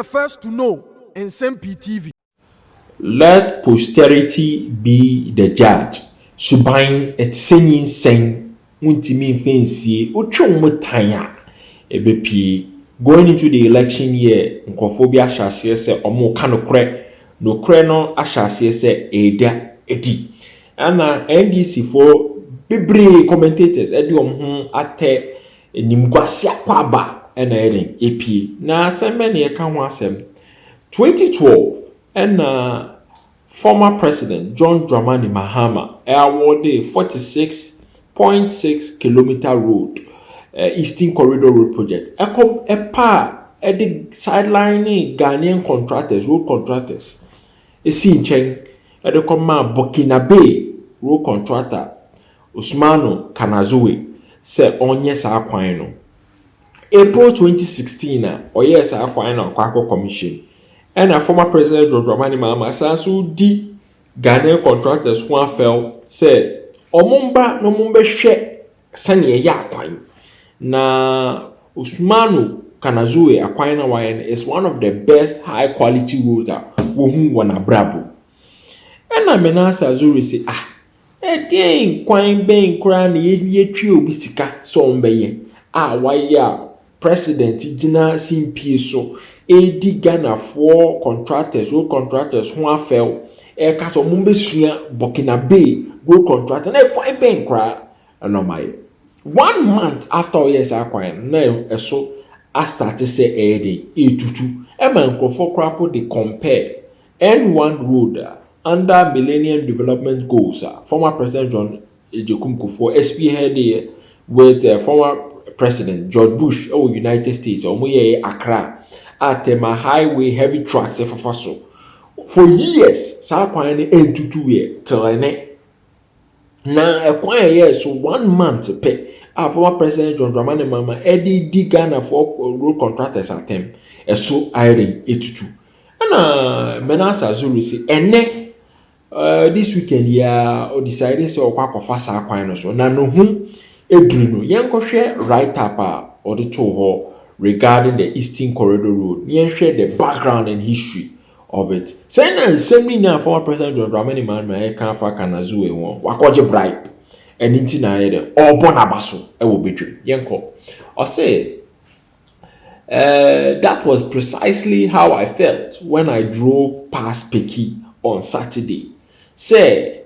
the first to know. Nsem-Pii TV. Let posterity be the judge. Suban et singing sing untimi fancy utchumutaya ebepi. Going into the election year, nkophobia ashase se omo kanokre no kre no ashase se eda edi. Ana NDC for bebre commentators edi omho ate nimkwase akwaba ena eden EP na asem na ye ka ho asem 2012 and former President John Dramani Mahama awarded 46.6 kilometer road, Eastern Corridor Road project. A the sideline Ghanaian contractors, road contractors. A scene chain at the command Burkina Bay road contractor Usmano Kanazue said on yes Aquino. April 2016, or yes Aquino Kwako Commission. And a former president John Dramani Mahama Sansu di Ghanaian contractors who fell said Omumba no mumbe she sanye ya kwan. Na Usmanu Kanazue Aquina Wayan is one of the best high quality roads who wana brabo. And a Manasseh Azure say ding kwan ben kran ye trio bisika so mbeye. Why ya President Nsem-Pii so Edi Ghana for contractors, road contractors who fell. Kaso mumbe suya Burkina Bay road contractor. Na quite ben cry. No my 1 month after yes acquire now so I started say Eddie E22. Man for crapo they compare N1 road under Millennium Development Goals. Former President John Ejekun Kufuor spearheaded with former President George Bush of United States. Omoye Accra. At my highway heavy trucks for years sa kwan ni entutu ye tlene na ekwan ye so 1 month pe former president John Dramani Mahama di Ghana for road contractors atem eso iron etutu na Manasseh Azure say ene this weekend ya o decided say okwa kofa sa kwan no so na no hu eduru no yenkwohwe right up or the ho regarding the Eastern Corridor Road. Near share the background and history of it. Say na Nsem-Pii na former President John Dramani Mahama kan fa Kanazue won. Wakoje bribe. And inti na ye de obon abaso e wo betwe. Yenko. I say that was precisely how I felt when I drove past Peki on Saturday. Say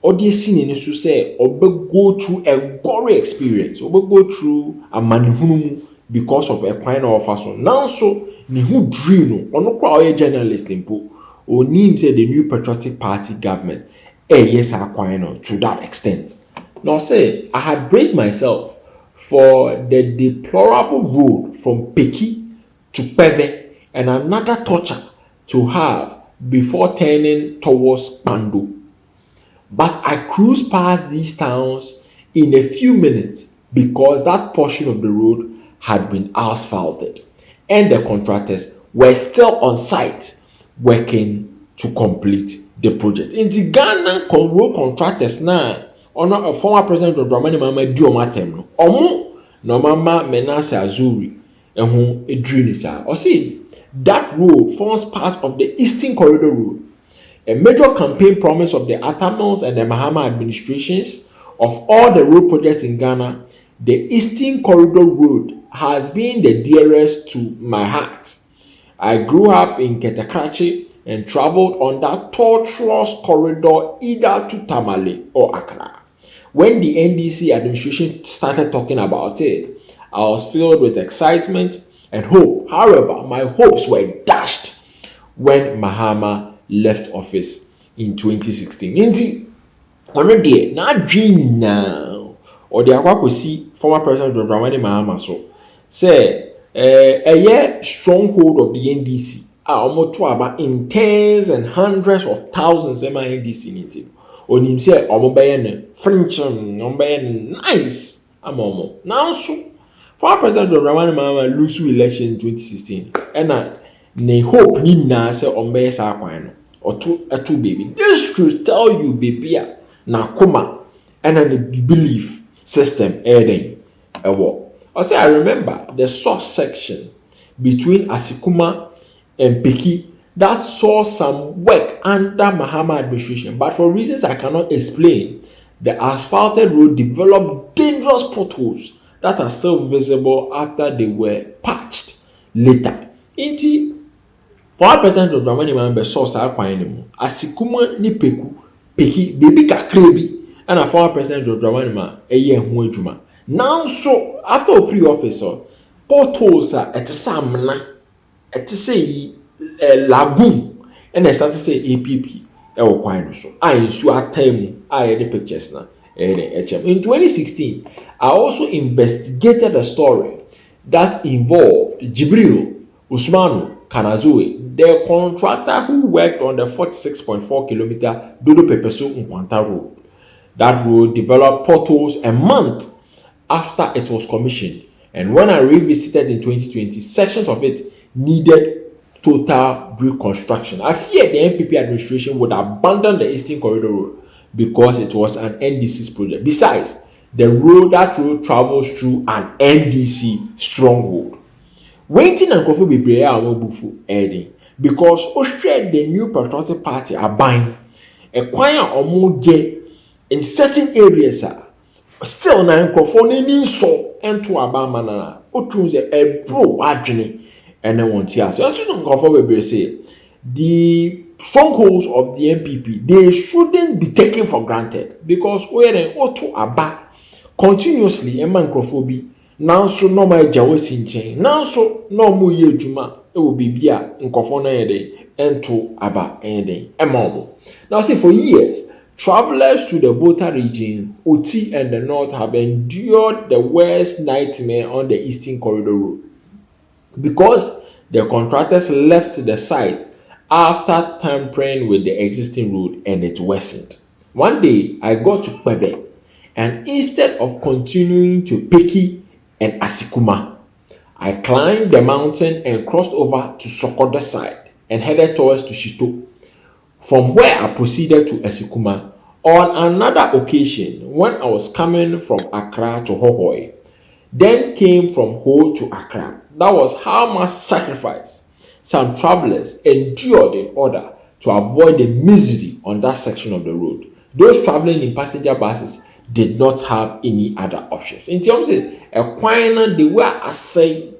Odiesini nisu say obe go through a gory experience. Obe go through a manhunumu because of a kind of fashion. Now so ni who dream no ono kwa oye journalist impo onim say the new patriotic party government yes akwano to that extent. Now say I had braced myself for the deplorable road from Peki to Peve and another torture to have before turning towards Pando. But I cruised past these towns in a few minutes because that portion of the road had been asphalted and the contractors were still on site working to complete the project. In the Ghana road contractors now, a former president of Dramani Mahama di omatem no. Omo no mama Manasseh Azure who a drainage. Or see that road forms part of the Eastern Corridor Road. A major campaign promise of the Atamils and the Mahama administrations of all the road projects in Ghana, the Eastern Corridor Road has been the dearest to my heart. I grew up in Ketakrachi and traveled on that tortuous corridor either to Tamale or Accra. When the NDC administration started talking about it, I was filled with excitement and hope. However, my hopes were dashed when Mahama left office in 2016. Indeed, already now dream now or the akwakosi former president John Dramani Mahama so say a year stronghold of the NDC almost about in tens and hundreds of thousands of NDC native. Onim say omobayen French omobayen nice amomo. Now so former president John Dramani Mahama lose election in 2016 and ne hope ni na say ombe sa kwan no or two baby. This should tell you baby na koma and the belief system adding a war. I say I remember the source section between Asikuma and Peki that saw some work under Mahama administration, but for reasons I cannot explain, the asphalted road developed dangerous potholes that are still visible after they were patched later. Inti 4% of Dramani man saw saa kwan mu. Asikuma ni Peki baby kakra bi and a 4% of Dramani man eye ho adwuma. Now so after free officer potholes are at samna at say lagoon and I start to say APP ɛwɔ kwan no so. I nsu atam I the pictures na in 2016 I also investigated a story that involved Jibril Usmanu Kanazoe, the contractor who worked on the 46.4 kilometer Dodo Pepeso Nkwanta road. That road developed potholes a month after it was commissioned, and when I revisited in 2020, sections of it needed total reconstruction. I feared the NPP administration would abandon the Eastern Corridor Road because it was an NDC's project. Besides, that road travels through an NDC stronghold. Waiting and coffee be prayer and bufu adding because share the new patriotic party are buying a choir or more gay in certain areas. Still, na microphone ni so ento abama na otun say a bro adwene and then want here. So you microphone we say the strongholds of the NPP they shouldn't be taken for granted because we are otu aba continuously a microphone nanso no ma jawo sinchen nanso no mo ye adwuma e wo bibia microphone na yede ento aba eden ema. Now say for years travelers to the Volta region, Oti and the north have endured the worst nightmare on the Eastern Corridor Road because the contractors left the site after tampering with the existing road and it worsened. One day, I got to Peve and instead of continuing to Peki and Asikuma, I climbed the mountain and crossed over to Sokoda side and headed towards to Shito. From where I proceeded to Asikuma on another occasion when I was coming from Accra to Hohoi, then came from Ho to Accra. That was how much sacrifice some travelers endured in order to avoid the misery on that section of the road. Those traveling in passenger buses did not have any other options. In terms of a quine, they were assay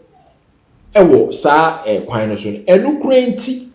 ewo sa a quine soon, and no cranty,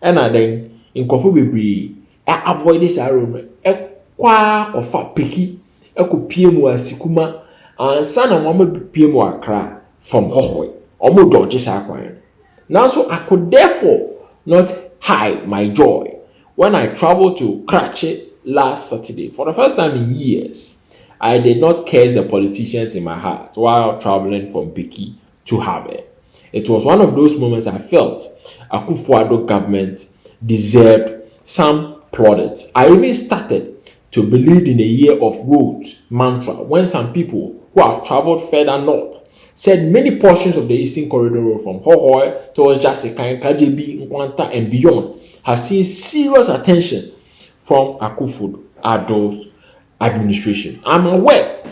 and then in Kofu Bibri, avoid this arrow, a qua of a picky, a copiemu Asikuma, and son of Mamma Piemu Accra from Hohoi, almost Dodges Aquine. Now, so I could therefore not hide my joy when I traveled to Kratche last Saturday. For the first time in years, I did not curse the politicians in my heart while traveling from Piki to Harvard. It was one of those moments I felt Akufo-Addo government deserved some plaudits. I even started to believe in a year of roads mantra when some people who have traveled further north said many portions of the Eastern Corridor Road from Hohoi towards Jasikai, Kajebi, Nkwanta, and beyond have seen serious attention from Akufo-Addo's administration. I'm aware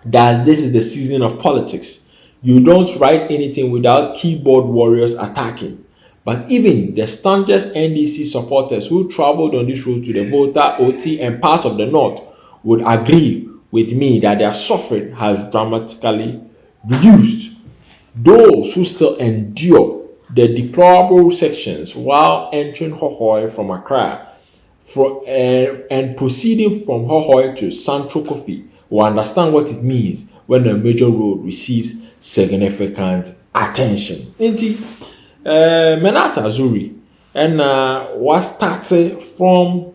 that this is the season of politics. You don't write anything without keyboard warriors attacking. But even the staunchest NDC supporters who traveled on this road to the Volta, Oti, and parts of the north would agree with me that their suffering has dramatically reduced. Those who still endure the deplorable sections while entering Hohoi from Accra and proceeding from Hohoi to Central Kofi will understand what it means when a major road receives significant attention. Indeed, Manasseh Azure and was started from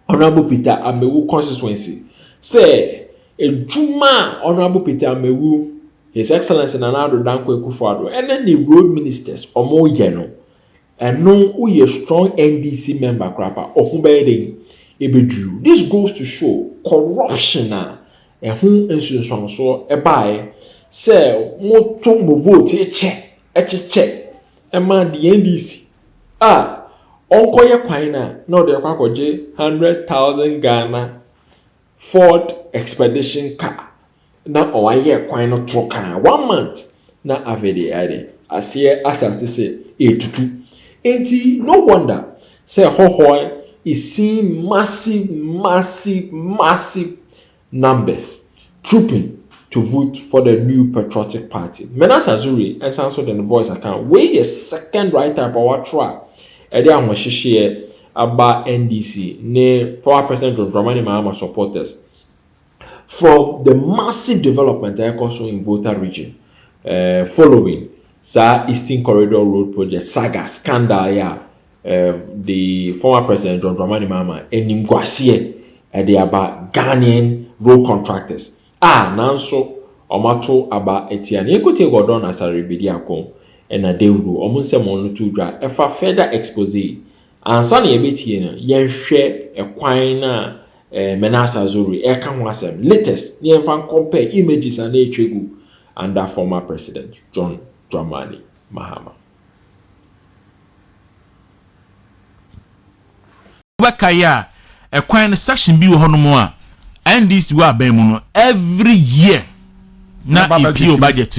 Honorable Peter Amewu constituency. Say, a Juma Honorable Peter Amewu, His Excellency Nana-Addo Dankwa Akufo-Addo, and then the road ministers, Omo Yeno, and no who a strong NDC member, crapper, or who Ebedru. This goes to show corruption, and whom insurance so a buy, say, mo vote, a check. Emma the NDC. Onko ye kwaina no de kwakoje 100,000 Ghana Ford Expedition car. Na owaye kwaina truck 1 month na avede ade. Asiye asate say etutu. Enti no wonder say Hohoy is seeing massive numbers trooping to vote for the new patriotic party. Manasseh Azure and Sanso the voice account. We a second writer about try. Ede amwashishie about NDC ne 4% of Dramani Mahama supporters from the massive development also in Volta region following Eastern Corridor Road project saga scandal the former president John Dramani Mahama enim gwasie ede about Ghanaian road contractors nanso omato aba etiane ekote godon asare bidi akon ena dewru omunsem onu tudwa efa further expose ansa na yebetie no yenhwe ekwan na Manasseh Azure eka ho asem latest ne enfa compare images and etwegu under former president John Dramani Mahama. Wakaya ekwan section bi wo hono a and this we are every year na EPO budget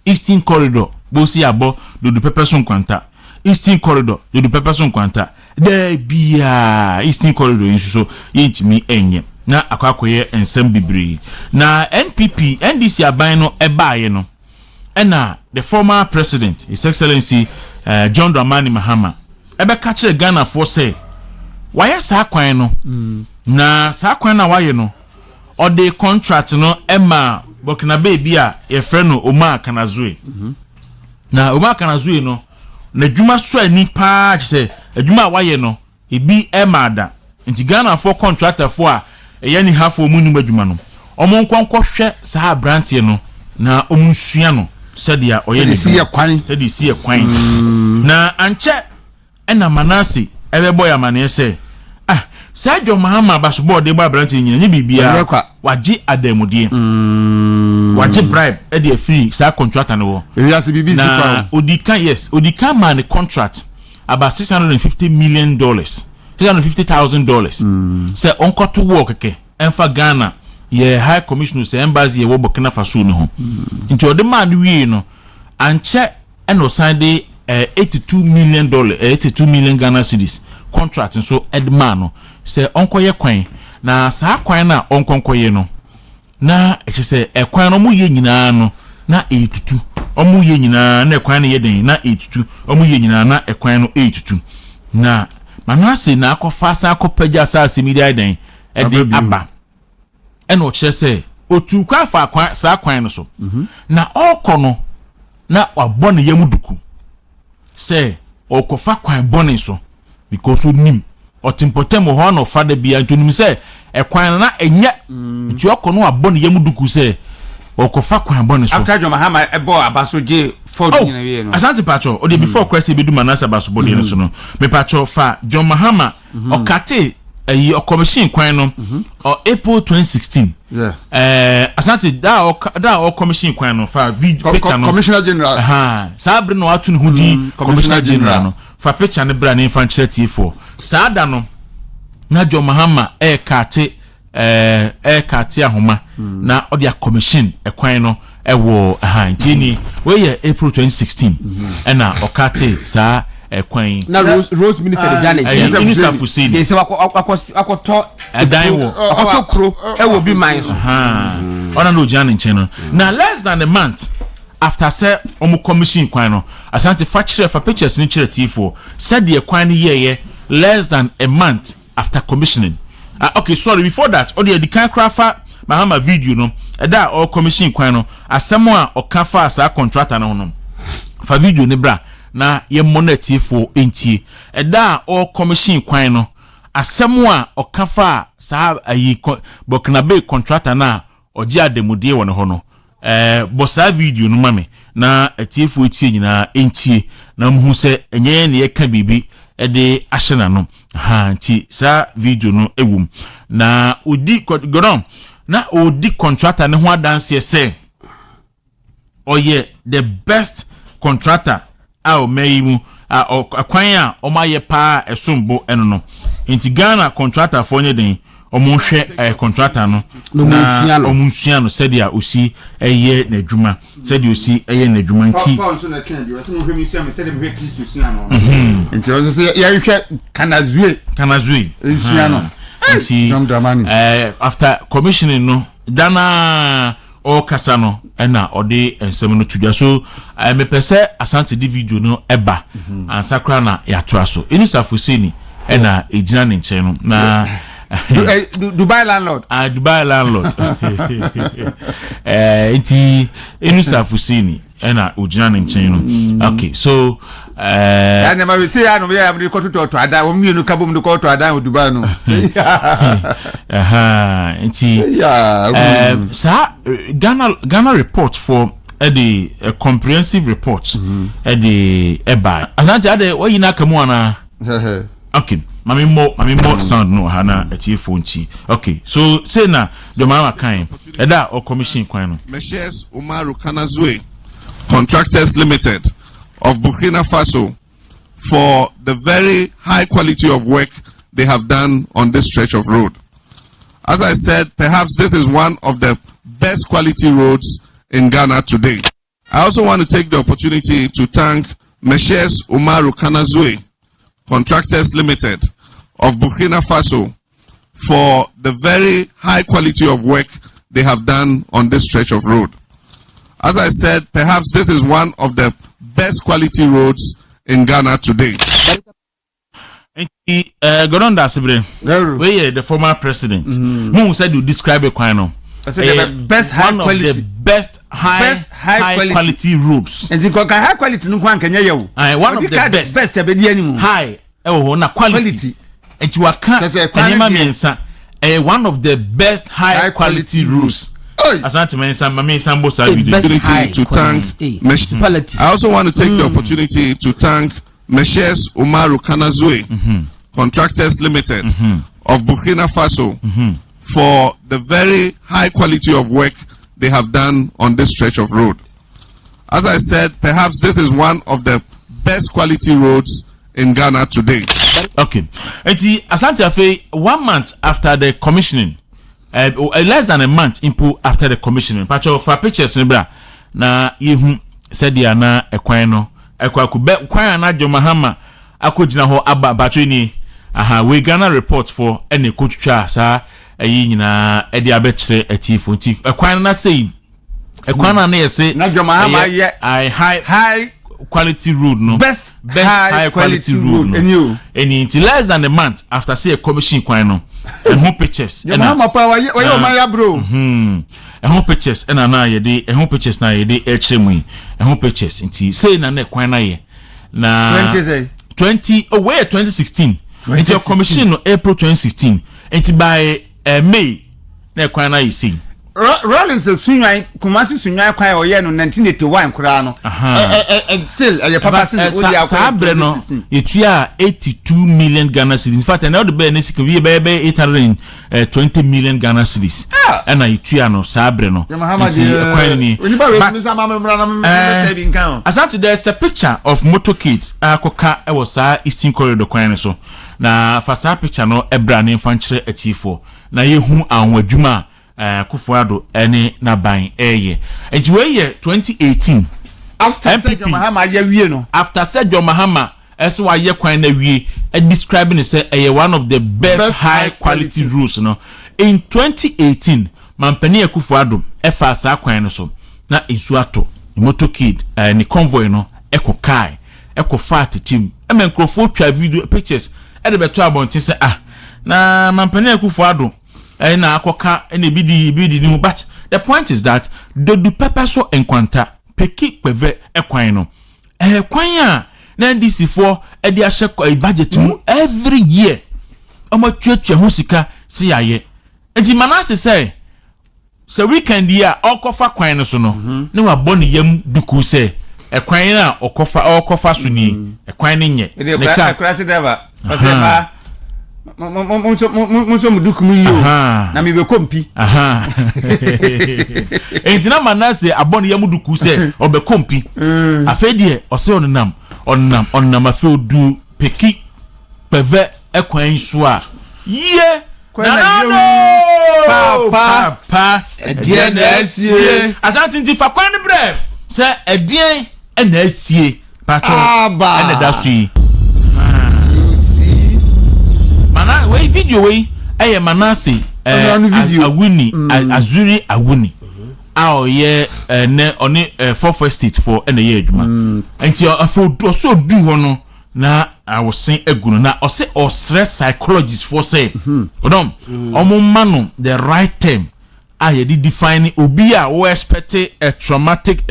Eastern Corridor bosi abo do pepper son kwanta Eastern Corridor do pepper son kwanta there bia Eastern Corridor inso yentimi enye na akwakoye ensem bibiri na NPP NDC aban no ebaaye no na the former president His Excellency John Dramani Mahama ebe ka kire Ghana for say why sa kwan no na sa kwan na waye no o de contract no ema Burkina Baby a ye frɛ no Oma Kanazue na Oma Kanazue no na dwuma so ani pa sɛ adwuma waye no ebi ema da nti Ghana for contractor for a ye ni half omu ni adwuma no omo nkonkɔ hwɛ sa branch no na omu sua no sɛdia ɔyɛ ne sie kwan na anche ena Manasseh ebebo ya mane sɛ Sajo Mahama basketball de ba branch nyina nye bibia waje adamudie waje bribe e de free sa contractor no wo na odika man contract about $650 million $650,000 say onko to work keke enfa Ghana ye high commissioner say embassy ye wo Burkina Faso no ho nti ode man wie no anche eno sign de $82 million Ghana cedis contract so edman say onkoye kwan na saa kwan na onkonkoye no na eche say ekwan no mu ye nyina no na etutu omu ye nyina na ekwan na ye den na etutu omu ye nyina na ekwan no etutu na Manasseh na akofa sa akopaja sa asemidia den ede aba eno che say otu kwa fa kwan saa kwan no so na okono na wabone yamuduku say okofa kwan bone so because nim otimpotem ho no fada bia ntonim se ekwan na enye nti okono abone yamuduku se okofa kwan bone so after John Mahama ebo abasoje for bi na wie no asante pacho o de before question be do Manasseh abasobode no so no me pacho fa John Mahama okate ayi commission kwan no April 2016 asante da commission kwan no fa video picture no commissioner general sabre no atu ne hudi commissioner general no fa picture ne bra ne fan chat for saada no na John Mahama kate ahoma na odi a commission ekwan no ewo ntini we ye April 2016 na okate sa ekwan na Rose minister de Janet Inisa Fusini dey say akoto edan wo akotokro ewo bi man so ona no Janet nchen no na less than a month after say omu commission kwan no asante facture for pictures ni chere tifo said the kwan ni ye less than a month after commissioning okay sorry before that o the kan crafa Mahama video no da all commission kwan no asemo a okafa asa contractor no fa video ne bra na ye monetifo entie da all commission kwan no asemo a okafa sa ayi Burkina Bay contractor na oji ademudie won ho no bosa video no mame na atiefo etie nyina entie na mhu se enye ne ye ka bibi de ahyena no nti sa video no ewum na odi godon na odi contractor ne ho adanse se oye the best contractor a o mayimu akwan a o maye pa esombo eno no nti Ghana contractor for nye den omonhwe contractor no na omunsuano said ya osi eye na adwuma said you see eye na adwuma nti so na kan bi wase mo hwemi suano said mo hwe Kristo suano nti wase say ya hwe kanazue suano nti after commissioning no dana o kasa no na ode ensem no tudwa so me pese asante di video no eba ansakra na ya to aso Inusafuseni na ejina ne nche no na Dubai landlord nti Inusafuseni na ojina ne nche no okay so ya ma we say ya no ya me ko to ada wo mienu ka bom de ko to ada Dubai no nti Ghana report for a comprehensive report the eba ananja ade wo yina kamu ana okay mami mo sound no hana etie phone chi okay so say na the mama kan eda or commission kwan no Manasseh Umaru Kanazue Contractors Limited of Burkina Faso for the very high quality of work they have done on this stretch of road. As I said, perhaps this is one of the best quality roads in Ghana today. I also want to take the opportunity to thank Manasseh Umaru Kanazue Contractors Limited of Burkina Faso for the very high quality of work they have done on this stretch of road. As I said, perhaps this is one of the best quality roads in Ghana today. Goronda Sibre, we the former president. Who said you describe a quino? The best high quality. Of the best high quality roads. And the high quality no one can you. One of the best high quality. And you are one of the best high quality roads. Asante mensa mami sambo sa video to thank I also want to take the opportunity to thank Manasseh Umaru Kanazue Contractors Limited of Burkina Faso for the very high quality of work they have done on this stretch of road. As I said, perhaps this is one of the best quality roads in Ghana today. Okay. Enti Asante Afe 1 month after the commissioning, less than a month after the commissioning, pacho for pictures na yehu said ya na ekwan no ekwaku kwan na Jomahama akogina ho aba pacho ni we Ghana report for any kotwa sa ayi nyina e dia betche atifo nti ekwan na sei ekwan na yese na Jomahama ye high quality road no best high quality road no any less than a month after say a commission kwan no home pictures and Jomahama pa wa my bro home pictures and na ye dey home pictures na ye dey HME home pictures nti say na kwan na ye na 2016 into your commission no April 2016 nti by May na kwan na ye say Rollins sunyan Kumasi sunyan kwan oye no 1981 kura no still aye papa sin odi akwa no etua 82 million Ghana cedis. In fact now the be na sika we be 820 million Ghana cedis and etua no sabre no kwan ni asante there's a picture of motorcade akoka e was Eastern Corridor kwan so na fa sa picture no ebra ne mfankyere atifo na yehu anwadwuma Kufuado ene na ban eye enti we ye 2018 after Sergio Mahama ye wie no after Sergio Mahama eso wa ye kwan na wie describing say one of the best high quality roads no in 2018 mampani Kufuado efa sa kwan no so na ensu ato motorcade ni convoy no ekokai ekofat team emenkrofo twa video pictures e de beto abonte say na mampani Kufuado na akoka ene bidi ni but the point is that do pepper so enkwanta peki peve ekwan no kwan a na NDC for e de ahye budget mu every year omatwetwe ho sika si yaye enti Manasseh say so weekend ya okofa kwan no so no ne wa boni yam duku say ekwan na okofa so ni ekwan ni nye ne ka class driver pasema Monso mudukumu yo na me be kompi entina Manasseh abon ya muduku se obe kompi afedie ose onam afe odu peki peve ekwan so a ye Papa ɛdeɛ na asie asante nti fa kwan ne brɛ sɛ ɛdeɛ ɛna asie patro ɛna da so yi mana wei video wei ɛyɛ Manasseh Awuni Azure Awuni a ɔyɛ ne ɔne 4th Estate for ɛna yɛ adwuma nti afɔ ɔso du hɔ no na awosen egu no na ɔse ɔsrɛ psychologist for say odom ɔmo ma no the right term a yɛde define obi a wo expect a traumatic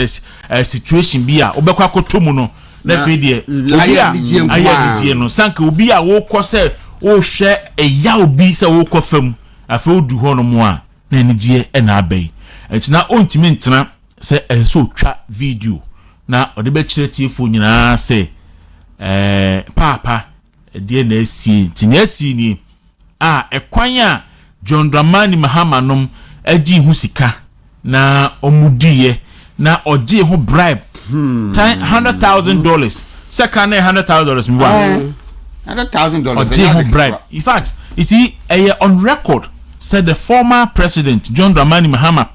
situation bi a obɛkɔ akoto mu no na fe de obi a ayɛ no sanka obi a wo kɔ sɛ wo hwɛ eya obi sɛ wo kɔ fam afa odu hɔ no mo a na anigye na abai entina ontimi ntena sɛ ɛso twa video na ɔde bɛkyerɛ tiefo nyinaa sɛ papa de na asie tina asie ni a ekwan a John Dramani Mahama nom agi hu sika na omudiye na oje ho bribe $100,000 seka na $100,000 mi wa $100,000 oje ho bribe in fact you see on record said the former president John Dramani Mahama